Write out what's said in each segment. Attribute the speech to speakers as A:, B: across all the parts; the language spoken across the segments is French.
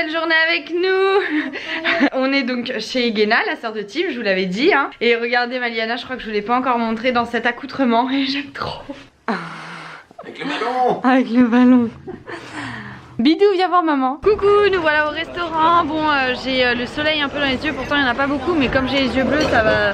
A: nouvelle journée avec nous. On est donc chez Guéna, la sœur de Tim, je vous l'avais dit hein. Et regardez ma Liana, je crois que je vous l'ai pas encore montré dans cet accoutrement. Et j'aime trop.
B: Avec le ballon.
A: Avec le ballon. Bidou, viens voir maman. Coucou, nous voilà au restaurant. Bon, j'ai le soleil un peu dans les yeux, pourtant il n'y en a pas beaucoup, mais comme j'ai les yeux bleus, ça va.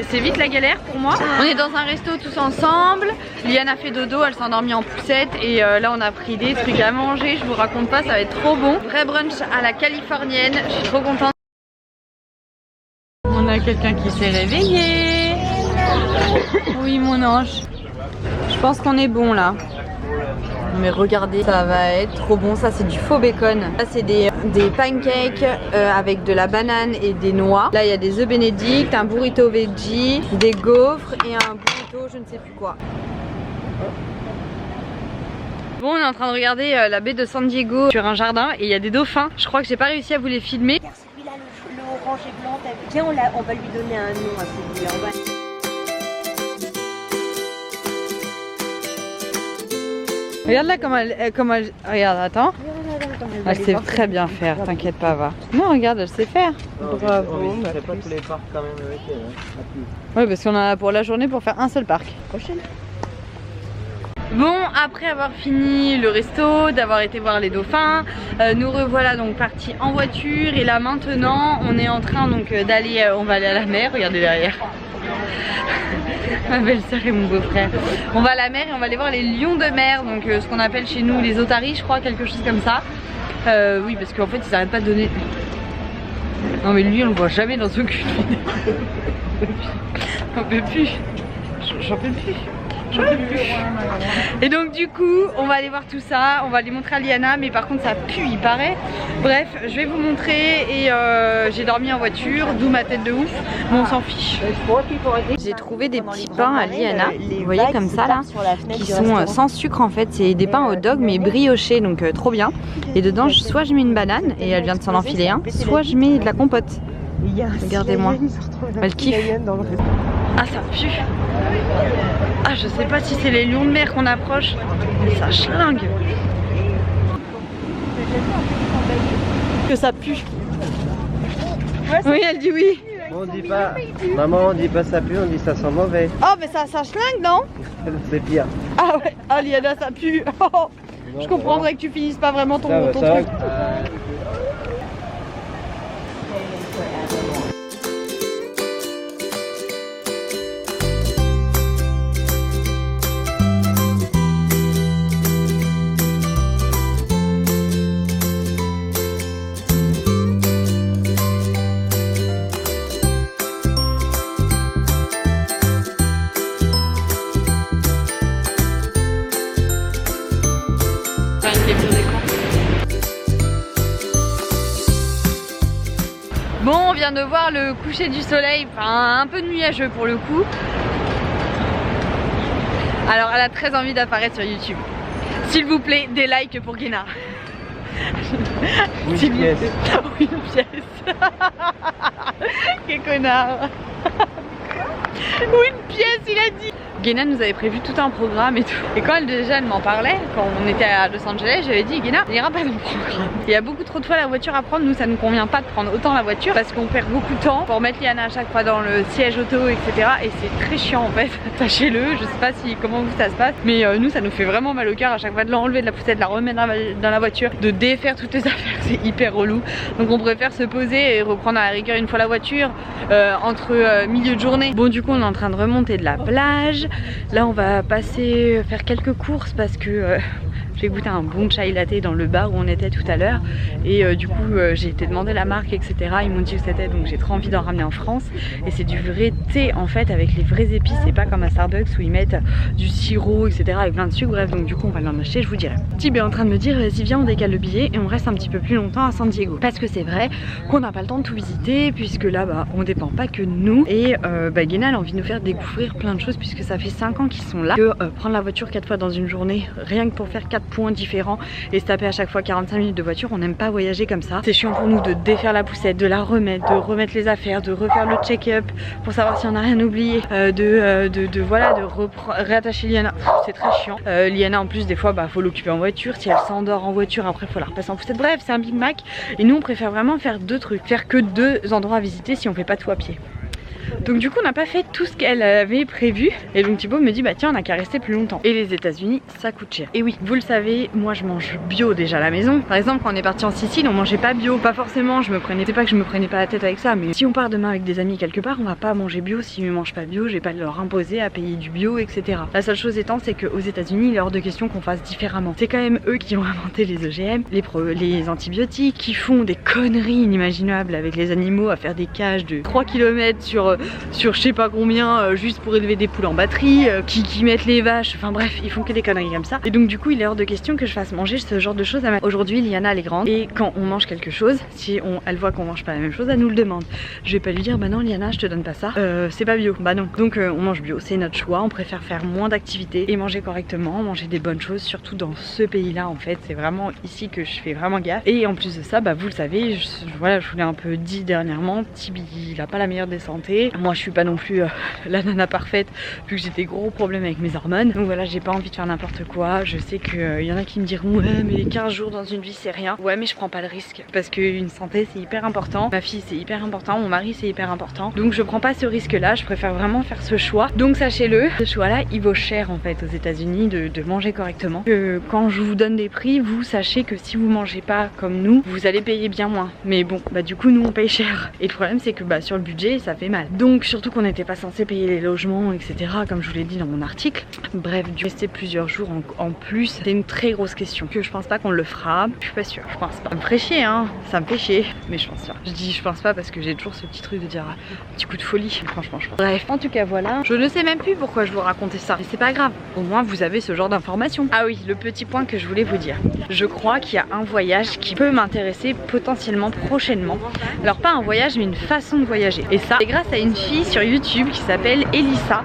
A: C'est vite la galère pour moi. On est dans un resto tous ensemble. Liane a fait dodo, elle s'est endormie en poussette. Et là, on a pris des trucs à manger. Je vous raconte pas, ça va être trop bon. Vrai brunch à la californienne. Je suis trop contente. On a quelqu'un qui s'est réveillé. Oui, mon ange. Je pense qu'on est bon là. Mais regardez, ça va être trop bon. Ça c'est du faux bacon. Là c'est des pancakes avec de la banane et des noix. Là il y a des œufs bénédicts, un burrito veggie, des gaufres et un burrito je ne sais plus quoi. Bon, on est en train de regarder la baie de San Diego sur un jardin et il y a des dauphins. Je crois que j'ai pas réussi à vous les filmer.
C: Celui-là, le orange et blanc, tiens, on va lui donner un nom à celui-là.
A: Regarde là comment elle... Regarde, attends. Elle sait très bien faire, t'inquiète pas, va. Non, regarde, elle sait faire.
B: Bravo. On fait pas tous les parcs quand même avec elle.
A: Oui, parce qu'on en a pour la journée pour faire un seul parc.
C: Prochaine.
A: Bon, après avoir fini le resto, d'avoir été voir les dauphins, nous revoilà donc partis en voiture. Et là maintenant, on est en train donc d'aller, on va aller à la mer, regardez derrière. Ma belle-sœur et mon beau-frère. On va à la mer et on va aller voir les lions de mer, donc ce qu'on appelle chez nous les otaries, je crois, quelque chose comme ça. Oui, parce qu'en fait ils arrêtent pas de donner. Non mais lui on le voit jamais dans aucune vidéo. J'en peux plus. J'en peux plus. J'en peux plus. Et donc du coup on va aller voir tout ça. On va aller montrer à Liana, mais par contre ça pue il paraît. Bref, je vais vous montrer. Et j'ai dormi en voiture, d'où ma tête de ouf. Mais on s'en fiche. J'ai trouvé des petits pains à Liana. Vous voyez comme ça là, qui sont sans sucre en fait. C'est des pains hot dog mais briochés, donc trop bien. Et dedans soit je mets une banane et elle vient de s'en enfiler un, soit je mets de la compote. Regardez-moi, elle kiffe. Ah ça pue. Ah je sais pas si c'est les lions de mer qu'on approche, mais ça schlingue. Que ça pue. Oui elle dit oui.
B: On dit pas, maman on dit pas ça pue, on dit ça sent mauvais.
A: Oh mais ça schlingue non?
B: C'est pire.
A: Ah ouais, ah Liana ça pue. Oh, je comprendrais que tu finisses pas vraiment ton truc. Bon, on vient de voir le coucher du soleil, enfin un peu nuageux pour le coup. Alors elle a très envie d'apparaître sur YouTube. S'il vous plaît, des likes pour Guéna.
B: Une pièce.
A: Une pièce. Quel connard. Ou une pièce, il a dit. Guéna nous avait prévu tout un programme et tout. Et quand elle m'en parlait, quand on était à Los Angeles, j'avais dit Guéna, on ira pas dans le programme. Il y a beaucoup trop de fois la voiture à prendre. Nous, ça nous convient pas de prendre autant la voiture parce qu'on perd beaucoup de temps pour mettre Liana à chaque fois dans le siège auto, etc. Et c'est très chiant en fait. Sachez-le, je sais pas si comment vous ça se passe, mais nous, ça nous fait vraiment mal au cœur à chaque fois de l'enlever de la poussette, de la remettre dans la voiture, de défaire toutes les affaires. C'est hyper relou. Donc on préfère se poser et reprendre à la rigueur une fois la voiture entre milieu de journée. Bon, du coup, on est en train de remonter de la plage. Là, on va passer faire quelques courses parce que j'ai goûté un bon chai latte dans le bar où on était tout à l'heure. Et du coup, j'ai été demander la marque, etc. Ils m'ont dit où c'était, donc j'ai trop envie d'en ramener en France. Et c'est du vrai thé en fait avec les vraies épices. C'est pas comme à Starbucks où ils mettent du sirop, etc. avec plein de sucre. Bref, donc du coup, on va l'en acheter, je vous dirai. Tib est en train de me dire, vas-y, viens, on décale le billet et on reste un petit peu plus longtemps à San Diego. Parce que c'est vrai qu'on n'a pas le temps de tout visiter, puisque là, bah, on dépend pas que de nous. Et Guéna, elle a envie de nous faire découvrir plein de choses, puisque ça fait 5 ans qu'ils sont là. Que prendre la voiture 4 fois dans une journée, rien que pour faire 4 points différents et se taper à chaque fois 45 minutes de voiture. On n'aime pas voyager comme ça. C'est chiant pour nous de défaire la poussette, de la remettre, de remettre les affaires, de refaire le check-up pour savoir si on n'a rien oublié, voilà, de réattacher Liana. C'est très chiant. Liana en plus des fois faut l'occuper en voiture. Si elle s'endort en voiture après faut la repasser en poussette. Bref, c'est un Big Mac et nous on préfère vraiment faire deux trucs, faire que 2 endroits à visiter si on fait pas tout à pied. Donc du coup on n'a pas fait tout ce qu'elle avait prévu et donc Thibaut me dit bah tiens on a qu'à rester plus longtemps. Et les États-Unis ça coûte cher. Et oui, vous le savez, moi je mange bio déjà à la maison. Par exemple quand on est parti en Sicile on mangeait pas bio. Pas forcément, c'est pas que je me prenais pas la tête avec ça, mais si on part demain avec des amis quelque part on va pas manger bio. Si ils mangent pas bio, j'ai pas de leur imposer à payer du bio, etc. La seule chose étant c'est qu'aux États-Unis il est hors de question qu'on fasse différemment. C'est quand même eux qui ont inventé les OGM, les antibiotiques, qui font des conneries inimaginables avec les animaux, à faire des cages de 3 km sur je sais pas combien juste pour élever des poules en batterie, qui mettent les vaches, enfin bref ils font que des conneries comme ça. Et donc du coup il est hors de question que je fasse manger ce genre de choses à ma... Aujourd'hui Liana elle est grande et quand on mange quelque chose, si elle voit qu'on mange pas la même chose, elle nous le demande. Je vais pas lui dire bah non Liana je te donne pas ça, c'est pas bio, bah non. Donc on mange bio, c'est notre choix, on préfère faire moins d'activités et manger correctement, manger des bonnes choses, surtout dans ce pays là en fait, c'est vraiment ici que je fais vraiment gaffe. Et en plus de ça vous le savez, voilà, je vous l'ai un peu dit dernièrement, Tibi il a pas la meilleure des santé, moi je suis pas non plus la nana parfaite vu que j'ai des gros problèmes avec mes hormones. Donc voilà, j'ai pas envie de faire n'importe quoi. Je sais qu'il y en a qui me diront ouais mais les 15 jours dans une vie c'est rien. Ouais mais je prends pas le risque parce qu'une santé c'est hyper important. Ma fille c'est hyper important, mon mari c'est hyper important. Donc je prends pas ce risque là, je préfère vraiment faire ce choix. Donc sachez-le, ce choix là il vaut cher en fait aux États-Unis de manger correctement. Que quand je vous donne des prix, vous sachez que si vous mangez pas comme nous, vous allez payer bien moins. Mais bon, du coup nous on paye cher. Et le problème c'est que sur le budget ça fait mal. Donc surtout qu'on n'était pas censé payer les logements, etc. comme je vous l'ai dit dans mon article. Bref, du rester plusieurs jours en plus, c'est une très grosse question. Que je pense pas qu'on le fera, je suis pas sûre, je pense pas. Ça me ferait chier, hein, ça me fait chier, mais je pense pas. Je dis je pense pas parce que j'ai toujours ce petit truc de dire un petit coup de folie, franchement je pense. Bref, en tout cas voilà, je ne sais même plus pourquoi je vous racontais ça, mais c'est pas grave, au moins vous avez ce genre d'informations. Ah oui, le petit point que je voulais vous dire, je crois qu'il y a un voyage qui peut m'intéresser potentiellement prochainement. Alors pas un voyage mais une façon de voyager, et ça c'est grâce à une fille sur YouTube qui s'appelle Elissa.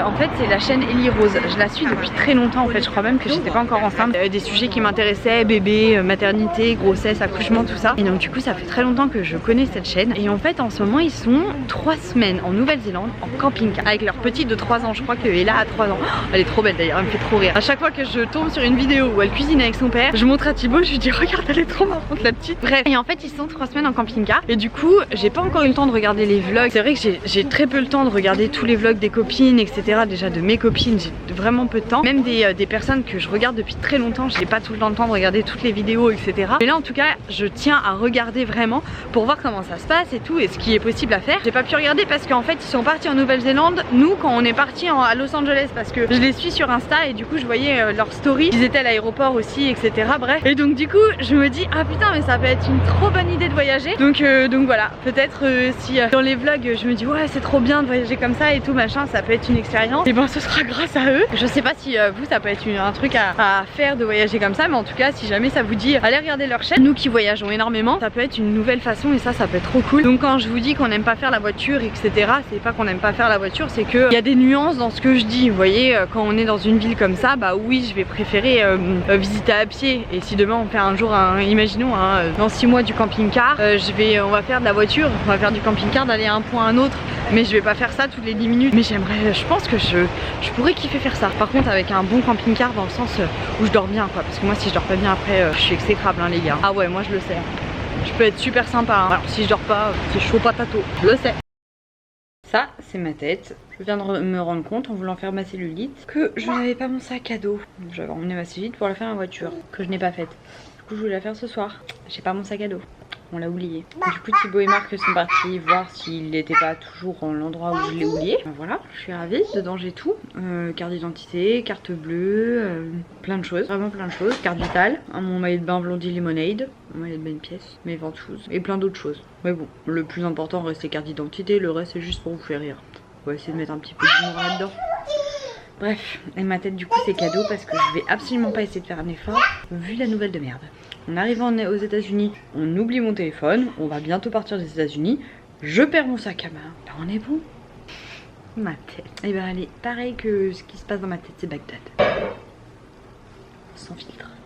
A: En fait c'est la chaîne Ellie Rose, je la suis depuis très longtemps en fait, je crois même que j'étais pas encore enceinte. Des sujets qui m'intéressaient, bébé, maternité, grossesse, accouchement, tout ça. Et donc du coup ça fait très longtemps que je connais cette chaîne. Et en fait en ce moment ils sont 3 semaines en Nouvelle-Zélande en camping-car avec leur petite de 3 ans. Je crois que Ella a 3 ans. Oh, elle est trop belle d'ailleurs, elle me fait trop rire. À chaque fois que je tombe sur une vidéo où elle cuisine avec son père, je montre à Thibaut, je lui dis regarde elle est trop marrante la petite. Bref, et en fait ils sont 3 semaines en camping-car. Et du coup j'ai pas encore eu le temps de regarder les vlogs. C'est vrai que j'ai très peu le temps de regarder tous les vlogs des copines, etc. Déjà de mes copines, j'ai vraiment peu de temps. Même des personnes que je regarde depuis très longtemps, j'ai pas tout le temps de regarder toutes les vidéos, etc. Mais là en tout cas, je tiens à regarder vraiment pour voir comment ça se passe et tout, et ce qui est possible à faire. J'ai pas pu regarder parce qu'en fait ils sont partis en Nouvelle-Zélande, nous quand on est parti à Los Angeles, parce que je les suis sur Insta et du coup je voyais leur story, ils étaient à l'aéroport aussi, etc. Bref, et donc du coup je me dis ah putain mais ça peut être une trop bonne idée de voyager. Donc voilà, peut-être si dans les vlogs je me dis ouais c'est trop bien de voyager comme ça et tout machin, ça peut être une expérience, et ben ce sera grâce à eux. Je sais pas si vous ça peut être un truc à faire de voyager comme ça, mais en tout cas si jamais ça vous dit allez regarder leur chaîne, nous qui voyageons énormément, ça peut être une nouvelle façon et ça peut être trop cool. Donc quand je vous dis qu'on n'aime pas faire la voiture, etc., c'est pas qu'on n'aime pas faire la voiture, c'est que il y a des nuances dans ce que je dis. Vous voyez, quand on est dans une ville comme ça, bah oui je vais préférer visiter à pied, et si demain on fait un jour imaginons dans 6 mois du camping-car, on va faire de la voiture, on va faire du camping-car d'aller à un point à un autre, mais je vais pas faire ça toutes les 10 minutes. Mais j'aimerais, je pense que je pourrais kiffer faire ça. Par contre avec un bon camping-car dans le sens où je dors bien quoi, parce que moi si je dors pas bien après je suis exécrable les gars. Ah ouais moi je le sais, je peux être super sympa alors si je dors pas c'est chaud patato, je le sais. Ça c'est ma tête. Je viens de me rendre compte en voulant faire ma cellulite que je n'avais pas mon sac à dos. J'avais emmené ma cellulite pour la faire en voiture, que je n'ai pas faite. Du coup je voulais la faire ce soir, j'ai pas mon sac à dos. On l'a oublié. Du coup Thibaut et Marc sont partis voir s'il n'était pas toujours en l'endroit où je l'ai oublié. Voilà, je suis ravie. Dedans j'ai tout. Carte d'identité, carte bleue, plein de choses. Vraiment plein de choses. Carte vitale, mon maillot de bain Blondie Lemonade, mon maillot de bain une pièce, mes ventouses et plein d'autres choses. Mais bon, le plus important reste les cartes d'identité, le reste c'est juste pour vous faire rire. On va essayer de mettre un petit peu d'humour là-dedans. Bref, et ma tête du coup c'est cadeau parce que je vais absolument pas essayer de faire un effort vu la nouvelle de merde. En arrivant aux États-Unis, on oublie mon téléphone, on va bientôt partir des États-Unis, je perds mon sac à main. Ben on est bon. Ma tête. Et ben allez, pareil que ce qui se passe dans ma tête, c'est Bagdad. sans filtre.